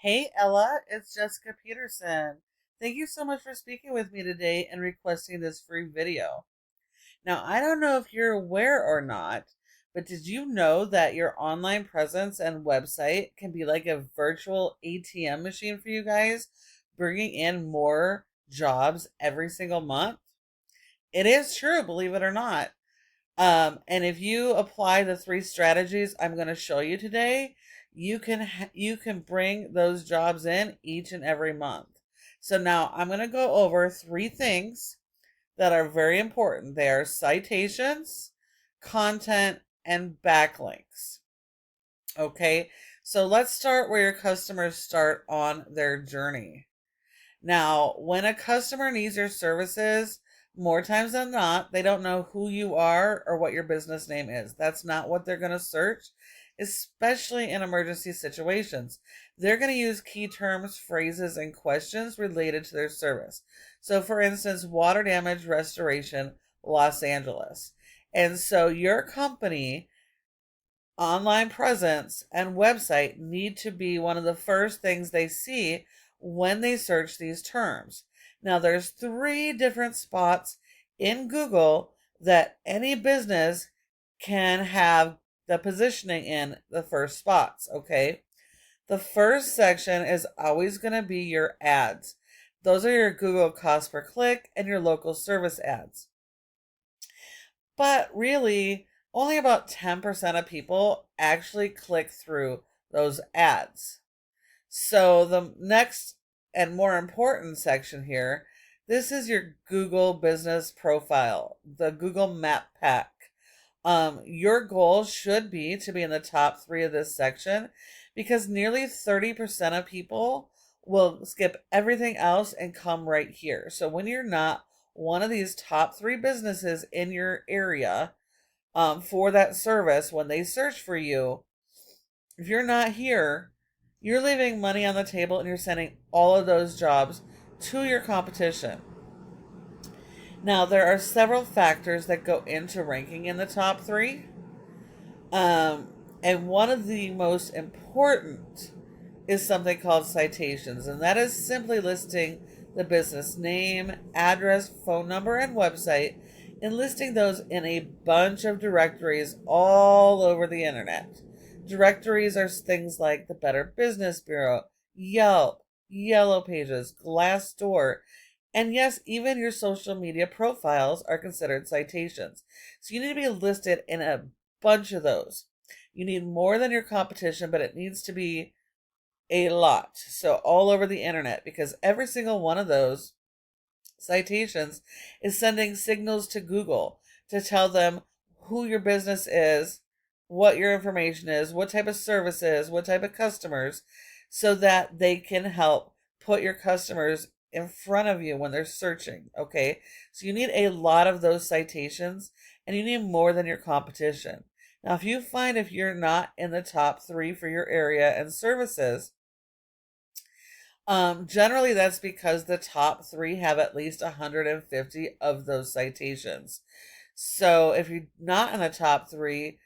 Hey Ella, it's Jessica Peterson. Thank you so much for speaking with me today and requesting this free video. Now, I don't know if you're aware or not, but did you know that your online presence and website can be like a virtual ATM machine for you guys, bringing in more jobs every single month? It is true, believe it or not. And if you apply the three strategies I'm going to show you today, you can bring those jobs in each and every month. So now I'm going to go over three things that are very important. They are citations, content, and backlinks. Okay, so let's start where your customers start on their journey. Now, when a customer needs your services, more times than not, they don't know who you are or what your business name is. That's not what they're going to search, especially in emergency situations. They're going to use key terms, phrases, and questions related to their service. So, for instance, water damage restoration, Los Angeles. And so, your company online presence and website need to be one of the first things they see when they search these terms. Now, there's three different spots in Google that any business can have the positioning in the first spots, okay? The first section is always going to be your ads. Those are your Google cost per click and your local service ads. But really, only about 10% of people actually click through those ads. So the next and more important section here, this is your Google business profile, the Google Map Pack. Your goal should be to be in the top three of this section because nearly 30% of people will skip everything else and come right here. So when you're not one of these top three businesses in your area for that service, when they search for you, if you're not here, you're leaving money on the table and you're sending all of those jobs to your competition. Now, there are several factors that go into ranking in the top three. Um, and one of the most important is something called citations, and that is simply listing the business name, address, phone number, and website, and listing those in a bunch of directories all over the internet. Directories are things like the Better Business Bureau, Yelp, Yellow Pages, Glassdoor, and yes, even your social media profiles are considered citations. So you need to be listed in a bunch of those. You need more than your competition, but it needs to be a lot. So all over the internet, because every single one of those citations is sending signals to Google to tell them who your business is, what your information is, what type of services, what type of customers, so that they can help put your customers in front of you when they're searching. Okay, so you need a lot of those citations and you need more than your competition. Now, if you find if you're not in the top three for your area and services, generally that's because the top three have at least 150 of those citations. So if you're not in the top three,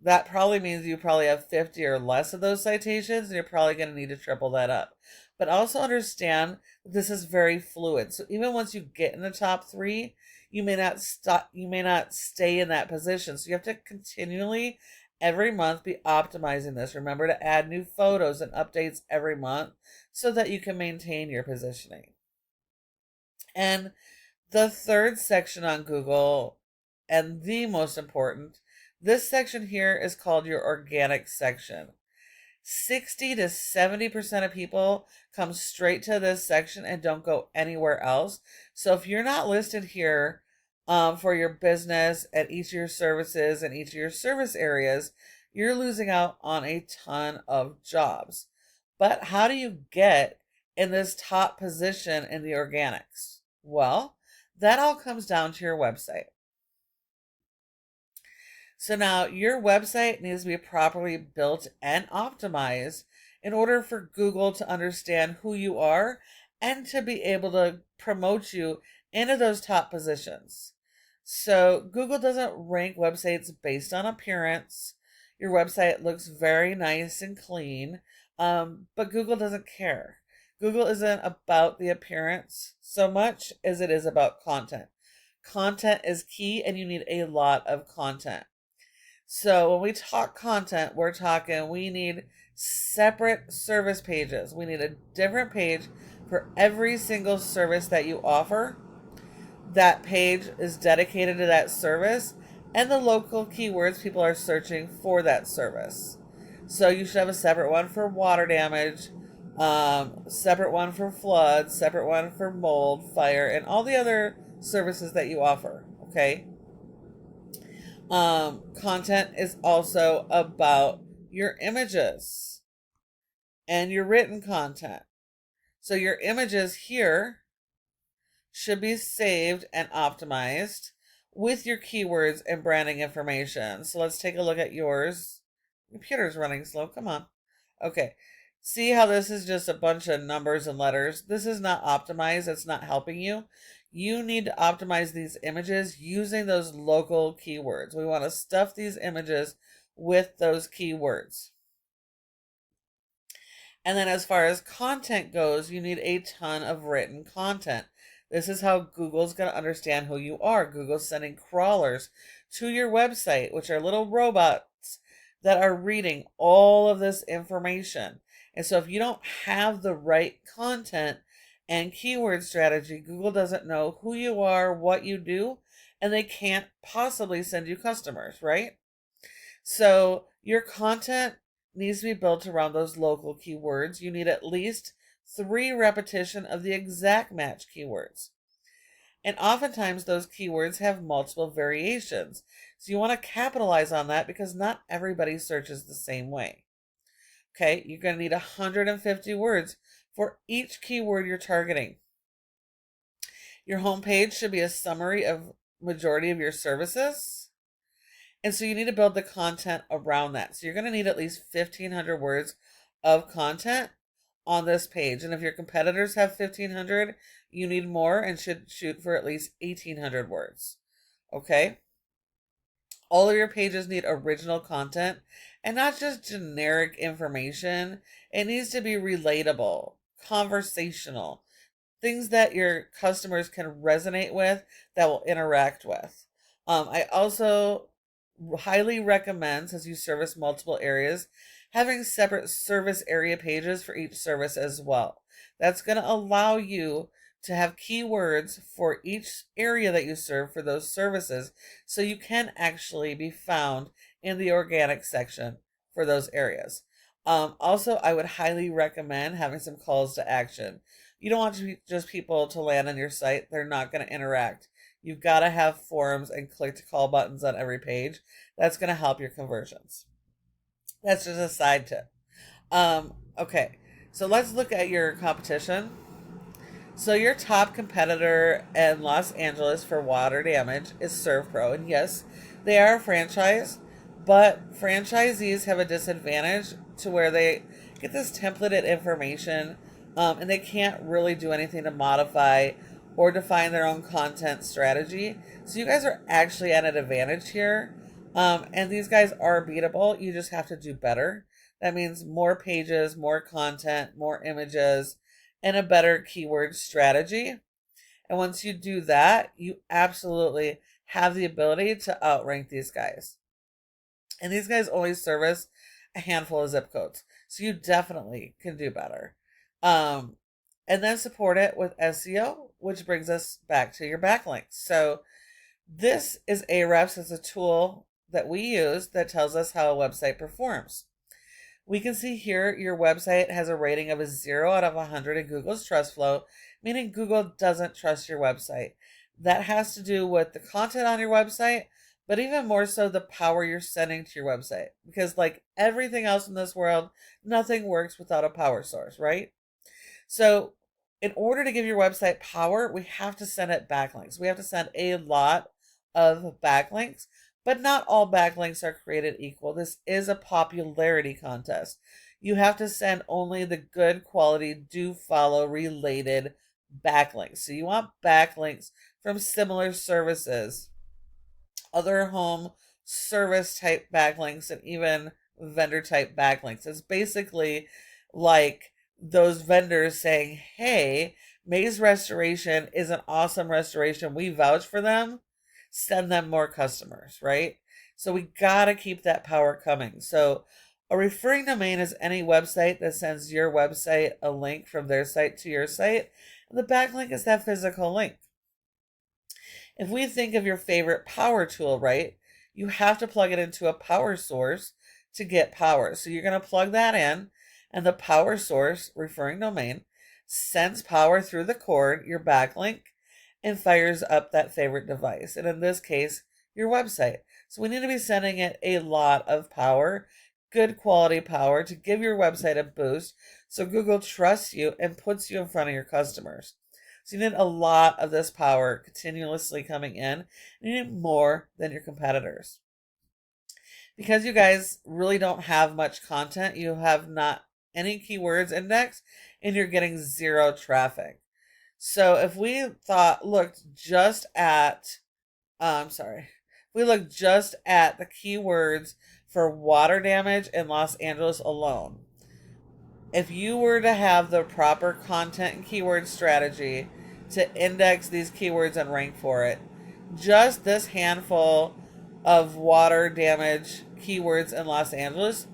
that probably means you probably have 50 or less of those citations, and you're probably going to need to triple that up. But also understand that this is very fluid. So even once you get in the top three, you may not stay in that position. So you have to continually every month be optimizing this. Remember to add new photos and updates every month so that you can maintain your positioning. And the third section on Google, and the most important, this section here is called your organic section. 60 to 70% of people come straight to this section and don't go anywhere else. So if you're not listed here for your business and each of your services and each of your service areas, you're losing out on a ton of jobs. But how do you get in this top position in the organics? Well, that all comes down to your website. So now your website needs to be properly built and optimized in order for Google to understand who you are and to be able to promote you into those top positions. So Google doesn't rank websites based on appearance. Your website looks very nice and clean. But Google doesn't care. Google isn't about the appearance so much as it is about content. Content is key, and you need a lot of content. So when we talk content, we're talking we need separate service pages. We need a different page for every single service that you offer. That page is dedicated to that service and the local keywords people are searching for that service. So you should have a separate one for water damage, separate one for floods, separate one for mold, fire, and all the other services that you offer. Okay. Content is also about your images and your written content. So your images here should be saved and optimized with your keywords and branding information. So let's take a look at yours. Computer's running slow. Come on. Okay. See how this is just a bunch of numbers and letters? This is not optimized. It's not helping you. You need to optimize these images using those local keywords. We want to stuff these images with those keywords. And then as far as content goes, you need a ton of written content. This is how Google's going to understand who you are. Google's sending crawlers to your website, which are little robots that are reading all of this information. And so if you don't have the right content and keyword strategy, Google doesn't know who you are, what you do, and they can't possibly send you customers, right? So your content needs to be built around those local keywords. You need at least 3 repetition of the exact match keywords. And oftentimes those keywords have multiple variations. So you want to capitalize on that because not everybody searches the same way. Okay, you're going to need 150 words for each keyword you're targeting. Your homepage should be a summary of majority of your services. And so you need to build the content around that. So you're going to need at least 1,500 words of content on this page. And if your competitors have 1,500, you need more and should shoot for at least 1,800 words. Okay? All of your pages need original content and not just generic information. It needs to be relatable, conversational, things that your customers can resonate with, that will interact with. I also highly recommend, since you service multiple areas, having separate service area pages for each service as well. That's going to allow you to have keywords for each area that you serve for those services, so you can actually be found in the organic section for those areas. Also, I would highly recommend having some calls to action. You don't want just people to land on your site. They're not going to interact. You've got to have forums and click to call buttons on every page. That's going to help your conversions. That's just a side tip. Okay, so let's look at your competition. So your top competitor in Los Angeles for water damage is ServPro. And yes, they are a franchise, but franchisees have a disadvantage to where they get this templated information and they can't really do anything to modify or define their own content strategy. So you guys are actually at an advantage here. And these guys are beatable. You just have to do better. That means more pages, more content, more images, and a better keyword strategy. And once you do that, you absolutely have the ability to outrank these guys. And these guys only service a handful of zip codes. So you definitely can do better. And then support it with SEO, which brings us back to your backlinks. So this is Ahrefs. It's a tool that we use that tells us how a website performs. We can see here your website has a rating of a 0 out of 100 in Google's Trust Flow, meaning Google doesn't trust your website. That has to do with the content on your website, but even more so the power you're sending to your website. Because like everything else in this world, nothing works without a power source, right? So in order to give your website power, we have to send it backlinks. We have to send a lot of backlinks. But not all backlinks are created equal. This is a popularity contest. You have to send only the good quality, do follow related backlinks. So you want backlinks from similar services, other home service type backlinks, and even vendor type backlinks. It's basically like those vendors saying, hey, May's Restoration is an awesome restoration. We vouch for them. Send them more customers, right? So we got to keep that power coming. So a referring domain is any website that sends your website a link from their site to your site. And the backlink is that physical link. If we think of your favorite power tool, right, you have to plug it into a power source to get power. So you're going to plug that in, and the power source, referring domain, sends power through the cord, your backlink, and fires up that favorite device. And in this case, your website. So we need to be sending it a lot of power, good quality power, to give your website a boost so Google trusts you and puts you in front of your customers. So you need a lot of this power continuously coming in. You need more than your competitors. Because you guys really don't have much content, you have not any keywords indexed, and you're getting zero traffic. So if we looked just at, we looked just at the keywords for water damage in Los Angeles alone, if you were to have the proper content and keyword strategy to index these keywords and rank for it, just this handful of water damage keywords in Los Angeles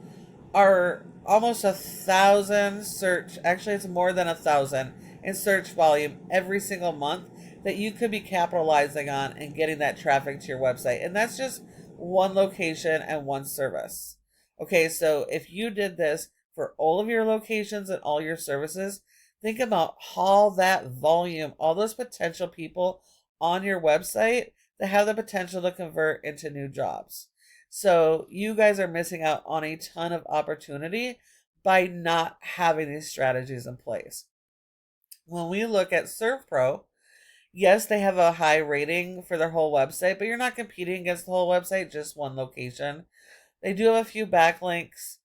are almost 1,000 search, actually it's more than 1,000 in search volume every single month that you could be capitalizing on and getting that traffic to your website. And that's just one location and one service. Okay, so if you did this for all of your locations and all your services, think about all that volume, all those potential people on your website that have the potential to convert into new jobs. So you guys are missing out on a ton of opportunity by not having these strategies in place. When we look at ServPro, yes, they have a high rating for their whole website, but you're not competing against the whole website, just one location. They do have a few backlinks,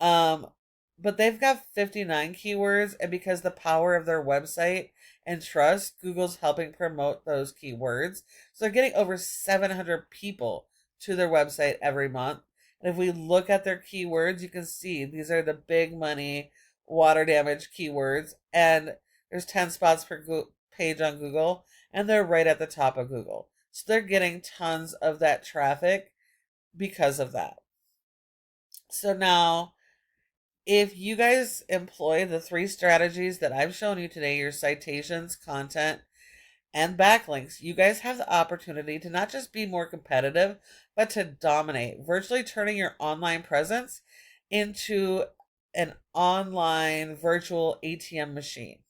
but they've got 59 keywords, and because the power of their website and trust, Google's helping promote those keywords. So they're getting over 700 people to their website every month. And if we look at their keywords, you can see these are the big money water damage keywords, and there's 10 spots per page on Google, and they're right at the top of Google. So they're getting tons of that traffic because of that. So now, if you guys employ the 3 strategies that I've shown you today, your citations, content, and backlinks, you guys have the opportunity to not just be more competitive, but to dominate, virtually turning your online presence into an online virtual ATM machine.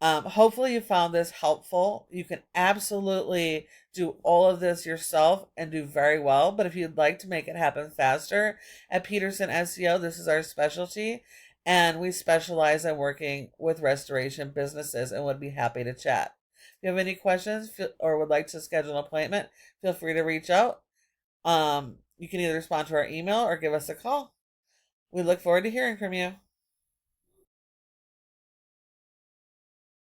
Hopefully you found this helpful. You can absolutely do all of this yourself and do very well. But if you'd like to make it happen faster, at Peterson SEO, this is our specialty. And we specialize in working with restoration businesses and would be happy to chat. If you have any questions or would like to schedule an appointment, feel free to reach out. You can either respond to our email or give us a call. We look forward to hearing from you.